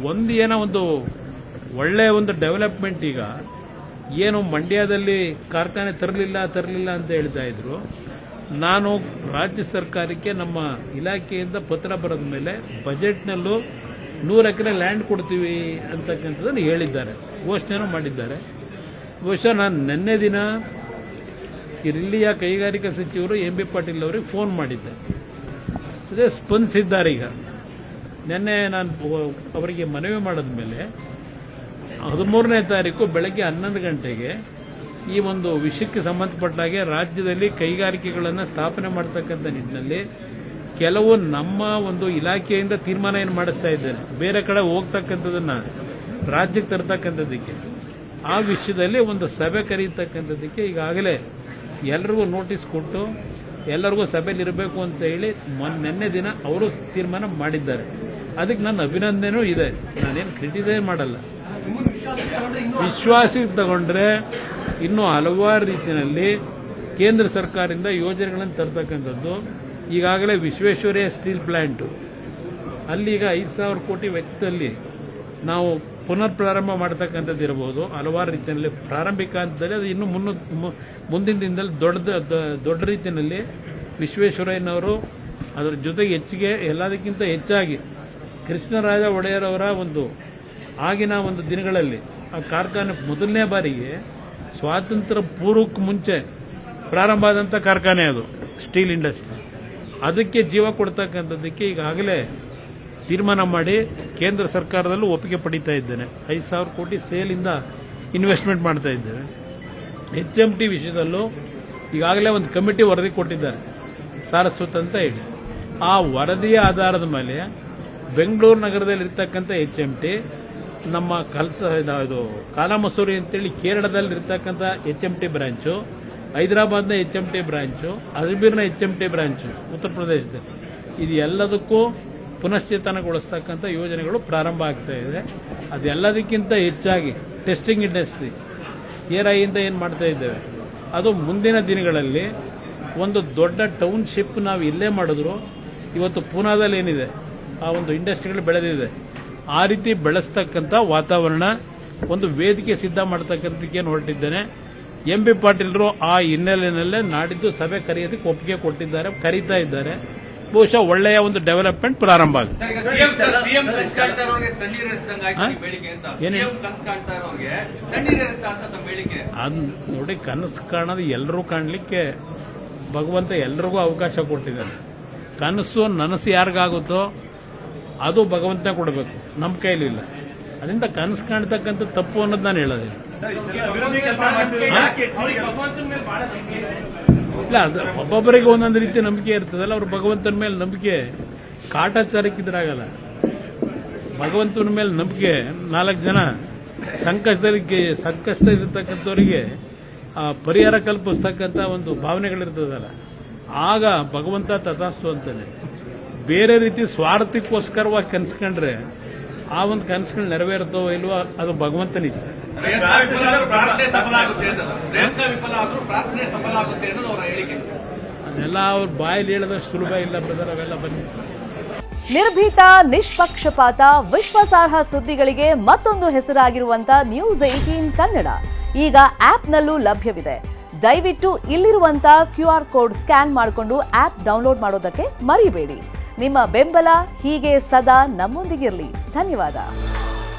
ಒಂದು ಏನೋ ಒಂದು ಒಳ್ಳೆಯ ಒಂದು ಡೆವಲಪ್ಮೆಂಟ್ ಈಗ ಏನು ಮಂಡ್ಯದಲ್ಲಿ ಕಾರ್ಖಾನೆ ತರಲಿಲ್ಲ ಅಂತ ಹೇಳ್ತಾ ಇದ್ರು. ನಾನು ರಾಜ್ಯ ಸರ್ಕಾರಕ್ಕೆ ನಮ್ಮ ಇಲಾಖೆಯಿಂದ ಪತ್ರ ಬರೆದ ಮೇಲೆ ಬಜೆಟ್ನಲ್ಲೂ 100 ಎಕರೆ ಲ್ಯಾಂಡ್ ಕೊಡ್ತೀವಿ ಅಂತಕ್ಕಂಥದ್ದನ್ನು ಹೇಳಿದ್ದಾರೆ, ಘೋಷಣೆನೂ ಮಾಡಿದ್ದಾರೆ. ಬಹುಶಃ ನಾನು ನಿನ್ನೆ ದಿನ ಇಲ್ಲಿಯ ಕೈಗಾರಿಕಾ ಸಚಿವರು ಎಂ ಬಿ ಪಾಟೀಲ್ ಅವರಿಗೆ ಫೋನ್ ಮಾಡಿದ್ದೆ, ಅದೇ ಸ್ಪಂದಿಸಿದ್ದಾರೆ. ಈಗ ನಿನ್ನೆ ನಾನು ಅವರಿಗೆ ಮನವಿ ಮಾಡಿದ ಮೇಲೆ 13ನೇ ತಾರೀಕು ಬೆಳಗ್ಗೆ 11 ಗಂಟೆಗೆ ಈ ಒಂದು ವಿಷಯಕ್ಕೆ ಸಂಬಂಧಪಟ್ಟಾಗೆ ರಾಜ್ಯದಲ್ಲಿ ಕೈಗಾರಿಕೆಗಳನ್ನು ಸ್ಥಾಪನೆ ಮಾಡತಕ್ಕಂಥ ನಿಟ್ಟಿನಲ್ಲಿ ಕೆಲವು ನಮ್ಮ ಒಂದು ಇಲಾಖೆಯಿಂದ ತೀರ್ಮಾನ ಏನು ಮಾಡಿಸ್ತಾ ಇದ್ದೇನೆ, ಬೇರೆ ಕಡೆ ಹೋಗ್ತಕ್ಕಂಥದ್ದನ್ನ ರಾಜ್ಯಕ್ಕೆ ತರ್ತಕ್ಕಂಥದ್ದಕ್ಕೆ ಆ ವಿಷಯದಲ್ಲಿ ಒಂದು ಸಭೆ ಕರೀತಕ್ಕಂಥದ್ದಕ್ಕೆ ಈಗಾಗಲೇ ಎಲ್ಲರಿಗೂ ನೋಟಿಸ್ ಕೊಟ್ಟು ಎಲ್ಲರಿಗೂ ಸಭೆಯಲ್ಲಿ ಇರಬೇಕು ಅಂತ ಹೇಳಿ ನಿನ್ನೆ ದಿನ ಅವರು ತೀರ್ಮಾನ ಮಾಡಿದ್ದಾರೆ. ಅದಕ್ಕೆ ನನ್ನ ಅಭಿನಂದನೆಯೂ ಇದೆ, ನಾನೇನು ಕ್ರಿಟಿಸೈಸ್ ಮಾಡಲ್ಲ. ವಿಶ್ವಾಸಕ್ಕೆ ತಗೊಂಡ್ರೆ ಇನ್ನೂ ಹಲವಾರು ರೀತಿಯಲ್ಲಿ ಕೇಂದ್ರ ಸರ್ಕಾರದಿಂದ ಯೋಜನೆಗಳನ್ನು ತರ್ತಕ್ಕಂಥದ್ದು. ಈಗಾಗಲೇ ವಿಶ್ವೇಶ್ವರಯ್ಯ ಸ್ಟೀಲ್ ಪ್ಲಾಂಟ್ ಅಲ್ಲಿ ಈಗ 5,000 ಕೋಟಿ ವೆಚ್ಚದಲ್ಲಿ ನಾವು ಪುನರ್ ಪ್ರಾರಂಭ ಮಾಡತಕ್ಕಂಥದ್ದು ಇರಬಹುದು. ಹಲವಾರು ರೀತಿಯಲ್ಲಿ ಪ್ರಾರಂಭಿಕ ಹಂತದಲ್ಲಿ ಅದು ಇನ್ನೂ ಮುಂದಿನ ದಿನದಲ್ಲಿ ದೊಡ್ಡ ರೀತಿಯಲ್ಲಿ ವಿಶ್ವೇಶ್ವರಯ್ಯನವರು ಅದರ ಜೊತೆಗೆ ಹೆಚ್ಚಿಗೆ ಎಲ್ಲದಕ್ಕಿಂತ ಹೆಚ್ಚಾಗಿ ಕೃಷ್ಣರಾಜ ಒಡೆಯರ್ ಅವರ ಒಂದು ಆಗಿನ ಒಂದು ದಿನಗಳಲ್ಲಿ ಆ ಕಾರ್ಖಾನೆ ಮೊದಲನೇ ಬಾರಿಗೆ ಸ್ವಾತಂತ್ರ್ಯ ಪೂರ್ವಕ್ಕೆ ಮುಂಚೆ ಪ್ರಾರಂಭ ಆದಂಥ ಕಾರ್ಖಾನೆ ಅದು ಸ್ಟೀಲ್ ಇಂಡಸ್ಟ್ರಿ. ಅದಕ್ಕೆ ಜೀವ ಕೊಡ್ತಕ್ಕಂಥದ್ದಕ್ಕೆ ಈಗಾಗಲೇ ತೀರ್ಮಾನ ಮಾಡಿ ಕೇಂದ್ರ ಸರ್ಕಾರದಲ್ಲೂ ಒಪ್ಪಿಗೆ ಪಡೀತಾ ಇದ್ದೇನೆ. 5,000 ಕೋಟಿ ಸೇಲಿಂದ ಇನ್ವೆಸ್ಟ್ಮೆಂಟ್ ಮಾಡ್ತಾ ಇದ್ದೇವೆ. HMT ವಿಷಯದಲ್ಲೂ ಈಗಾಗಲೇ ಒಂದು ಕಮಿಟಿ ವರದಿ ಕೊಟ್ಟಿದ್ದಾರೆ, ಸಾರಸ್ವತ ಅಂತ ಹೇಳಿ. ಆ ವರದಿಯ ಆಧಾರದ ಮೇಲೆ ಬೆಂಗಳೂರು ನಗರದಲ್ಲಿ ಇರ್ತಕ್ಕಂಥ HMT, ನಮ್ಮ ಕಾಲಮಸೂರಿ ಅಂತೇಳಿ ಕೇರಳದಲ್ಲಿ ಇರ್ತಕ್ಕಂಥ HMT ಬ್ರಾಂಚು, ಹೈದರಾಬಾದ್ನ HMT ಬ್ರಾಂಚು, ಅಜ್ಮೀರ್ನ HMT ಬ್ರಾಂಚು ಉತ್ತರ ಪ್ರದೇಶದಲ್ಲಿ, ಇದು ಎಲ್ಲದಕ್ಕೂ ಪುನಶ್ಚೇತನಗೊಳಿಸ್ತಕ್ಕಂಥ ಯೋಜನೆಗಳು ಪ್ರಾರಂಭ ಆಗ್ತಾ ಇದೆ. ಅದೆಲ್ಲದಕ್ಕಿಂತ ಹೆಚ್ಚಾಗಿ ಟೆಸ್ಟಿಂಗ್ ಇಂಡಸ್ಟ್ರಿ ಏರಾಯಿಂದ ಏನು ಮಾಡ್ತಾ ಇದ್ದೇವೆ, ಅದು ಮುಂದಿನ ದಿನಗಳಲ್ಲಿ ಒಂದು ದೊಡ್ಡ ಟೌನ್ಶಿಪ್ ನಾವು ಇಲ್ಲೇ ಮಾಡಿದ್ರು. ಇವತ್ತು ಪೂನಾದಲ್ಲಿ ಏನಿದೆ ಆ ಒಂದು ಇಂಡಸ್ಟ್ರಿಗಳು ಬೆಳೆದಿದೆ, ಆ ರೀತಿ ಬೆಳೆಸ್ತಕ್ಕಂಥ ವಾತಾವರಣ ಒಂದು ವೇದಿಕೆ ಸಿದ್ಧ ಮಾಡತಕ್ಕಂಥಕ್ಕೆ ಹೊರಟಿದ್ದೇನೆ. ಎಂ ಬಿ ಪಾಟೀಲರು ಆ ಹಿನ್ನೆಲೆಯಲ್ಲೇ ನಾಡಿದ್ದು ಸಭೆ ಕರೆಯೋದಕ್ಕೆ ಒಪ್ಪಿಗೆ ಕೊಟ್ಟಿದ್ದಾರೆ, ಕರೀತಾ ಇದ್ದಾರೆ. ಬಹುಶಃ ಒಳ್ಳೆಯ ಒಂದು ಡೆವಲಪ್ಮೆಂಟ್ ಪ್ರಾರಂಭ ಆಗುತ್ತೆ. ನೋಡಿ, ಕನಸು ಕಾಣೋದು ಎಲ್ಲರೂ ಕಾಣಲಿಕ್ಕೆ ಭಗವಂತ ಎಲ್ರಿಗೂ ಅವಕಾಶ ಕೊಟ್ಟಿದ್ದಾನೆ. ಕನಸು ನನಸು ಯಾರಿಗಾಗುತ್ತೋ ಅದು ಭಗವಂತ ಕೊಡಬೇಕು, ನಮ್ಮ ಕೈಲಿಲ್ಲ. ಅದರಿಂದ ಕನಸು ಕಾಣ್ತಕ್ಕಂಥ ತಪ್ಪು ಅನ್ನೋದು ನಾನು ಹೇಳೋದಿಲ್ಲ. ಇಲ್ಲ, ಅದು ಒಬ್ಬೊಬ್ಬರಿಗೆ ಒಂದೊಂದು ರೀತಿ ನಂಬಿಕೆ ಇರ್ತದಲ್ಲ, ಅವ್ರು ಭಗವಂತನ ಮೇಲೆ ನಂಬಿಕೆ ಕಾಟಾಚಾರಕ್ಕಿದ್ರಾಗಲ್ಲ. ಭಗವಂತನ ಮೇಲೆ ನಂಬಿಕೆ 4 ಜನ ಸಂಕಷ್ಟದಲ್ಲಿರ್ತಕ್ಕಂಥವರಿಗೆ ಪರಿಹಾರ ಕಲ್ಪಿಸ್ತಕ್ಕಂಥ ಒಂದು ಭಾವನೆಗಳಿರ್ತದಲ್ಲ, ಆಗ ಭಗವಂತ ತಥಾಸ್ತು ಅಂತಾನೆ. ಬೇರೆ ರೀತಿ ಸ್ವಾರ್ಥಕ್ಕೋಸ್ಕರವಾಗಿ ಕನಸ್ಕೊಂಡ್ರೆ ಆ ಒಂದು ಕನಸುಗಳು ನೆರವೇರ್ತೋ ಇಲ್ವೋ ಅದು ಭಗವಂತನಿಚ್ಛೆ. ಅದೆಲ್ಲ ಅವ್ರ ಬಾಯಲ್ಲಿ ಹೇಳೋದಷ್ಟು ಸುಲಭ ಇಲ್ಲ ಬ್ರದರ್, ಅವೆಲ್ಲ ಬನ್ನಿ. ನಿರ್ಭೀತ, ನಿಷ್ಪಕ್ಷಪಾತ, ವಿಶ್ವಾಸಾರ್ಹ ಸುದ್ದಿಗಳಿಗೆ ಮತ್ತೊಂದು ಹೆಸರಾಗಿರುವಂತ ನ್ಯೂಸ್ 18 ಕನ್ನಡ ಈಗ ಆಪ್ನಲ್ಲೂ ಲಭ್ಯವಿದೆ. ದಯವಿಟ್ಟು ಇಲ್ಲಿರುವಂತ QR ಕೋಡ್ ಸ್ಕ್ಯಾನ್ ಮಾಡಿಕೊಂಡು ಆಪ್ ಡೌನ್ಲೋಡ್ ಮಾಡೋದಕ್ಕೆ ಮರಿಬೇಡಿ. ನಿಮ್ಮ ಬೆಂಬಲ ಹೀಗೆ ಸದಾ ನಮ್ಮೊಂದಿಗಿರಲಿ. ಧನ್ಯವಾದ.